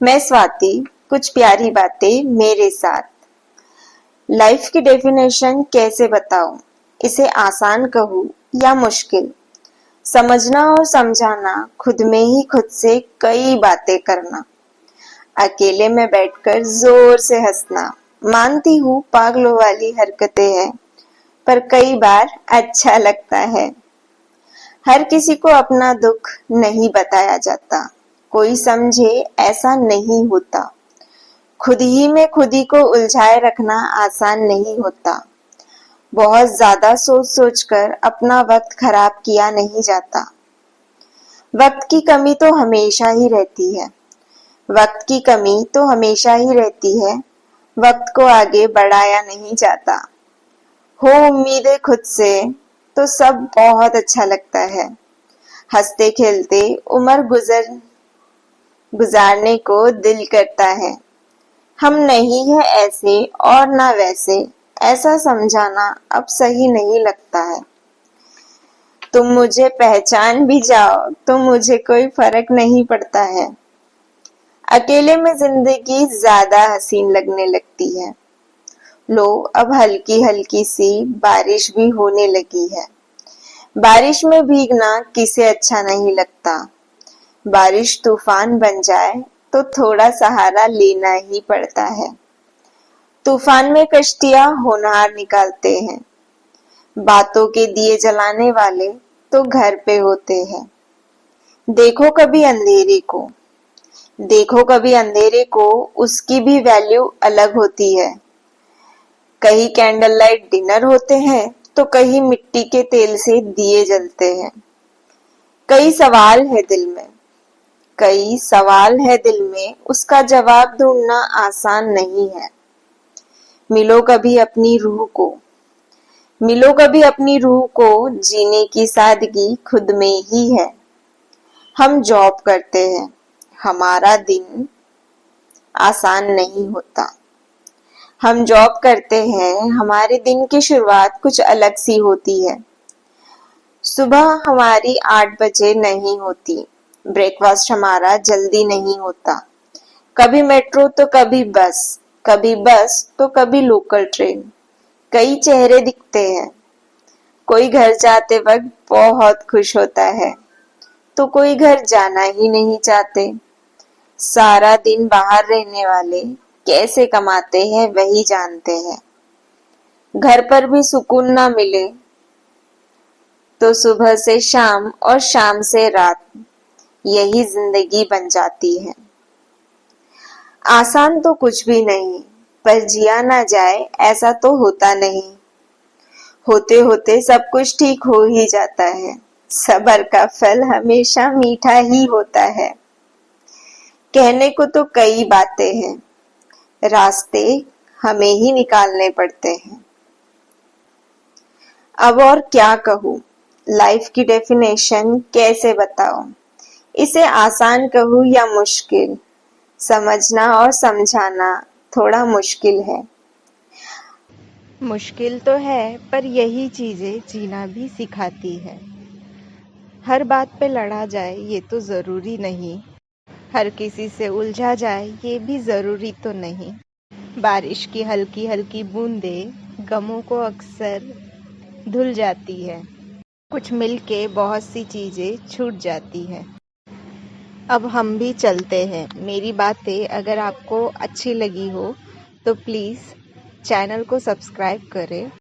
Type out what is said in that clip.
मैं स्वाति, कुछ प्यारी बातें मेरे साथ। लाइफ की डेफिनेशन कैसे बताऊं? इसे आसान कहूं या मुश्किल? समझना और समझाना, खुद में ही खुद से कई बातें करना, अकेले में बैठकर जोर से हंसना। मानती हूँ पागलों वाली हरकतें हैं, पर कई बार अच्छा लगता है। हर किसी को अपना दुख नहीं बताया जाता, कोई समझे ऐसा नहीं होता। खुद ही में खुद ही को उलझाए रखना आसान नहीं होता। बहुत ज्यादा सोच सोच कर अपना वक्त खराब किया नहीं जाता। वक्त की कमी तो हमेशा ही रहती है। वक्त की कमी तो हमेशा ही रहती है। वक्त को आगे बढ़ाया नहीं जाता। हो उम्मीदें खुद से तो सब बहुत अच्छा लगता है। हंसते खेलते उम्र गुजारने को दिल करता है। हम नहीं है ऐसे और ना वैसे, ऐसा समझाना अब सही नहीं लगता है। तुम मुझे पहचान भी जाओ तो मुझे कोई फर्क नहीं पड़ता है। अकेले में जिंदगी ज्यादा हसीन लगने लगती है। लो अब हल्की हल्की सी बारिश भी होने लगी है। बारिश में भीगना किसे अच्छा नहीं लगता। बारिश तूफान बन जाए तो थोड़ा सहारा लेना ही पड़ता है। तूफान में कश्तियां होनहार निकालते हैं। बातों के दिए जलाने वाले तो घर पे होते हैं। देखो कभी अंधेरे को, देखो कभी अंधेरे को, उसकी भी वैल्यू अलग होती है। कहीं कैंडल लाइट डिनर होते हैं तो कहीं मिट्टी के तेल से दिए जलते हैं। कई सवाल है दिल में, कई सवाल है दिल में, उसका जवाब ढूंढना आसान नहीं है। मिलो कभी अपनी रूह को, मिलो कभी अपनी रूह को, जीने की सादगी खुद में ही है। हम जॉब करते हैं, हमारा दिन आसान नहीं होता। हम जॉब करते हैं, हमारे दिन की शुरुआत कुछ अलग सी होती है। सुबह हमारी 8 बजे नहीं होती। ब्रेकफास्ट हमारा जल्दी नहीं होता। कभी मेट्रो तो कभी बस, कभी बस तो कभी लोकल ट्रेन। कई चेहरे दिखते हैं। कोई घर जाते वक्त बहुत खुश होता है तो कोई घर जाना ही नहीं चाहते। सारा दिन बाहर रहने वाले कैसे कमाते हैं वही जानते हैं। घर पर भी सुकून ना मिले तो सुबह से शाम और शाम से रात, यही जिंदगी बन जाती है। आसान तो कुछ भी नहीं, पर जिया ना जाए ऐसा तो होता नहीं। होते होते सब कुछ ठीक हो ही जाता है। सब्र का फल हमेशा मीठा ही होता है। कहने को तो कई बातें हैं, रास्ते हमें ही निकालने पड़ते हैं। अब और क्या कहूँ? लाइफ की डेफिनेशन कैसे बताऊं? इसे आसान कहूँ या मुश्किल? समझना और समझाना थोड़ा मुश्किल है। मुश्किल तो है, पर यही चीजें जीना भी सिखाती है। हर बात पे लड़ा जाए ये तो जरूरी नहीं। हर किसी से उलझा जाए ये भी जरूरी तो नहीं। बारिश की हल्की हल्की बूंदें गमों को अक्सर धुल जाती है। कुछ मिलके बहुत सी चीजें छूट जाती है। अब हम भी चलते हैं। मेरी बातें अगर आपको अच्छी लगी हो तो प्लीज़ चैनल को सब्सक्राइब करें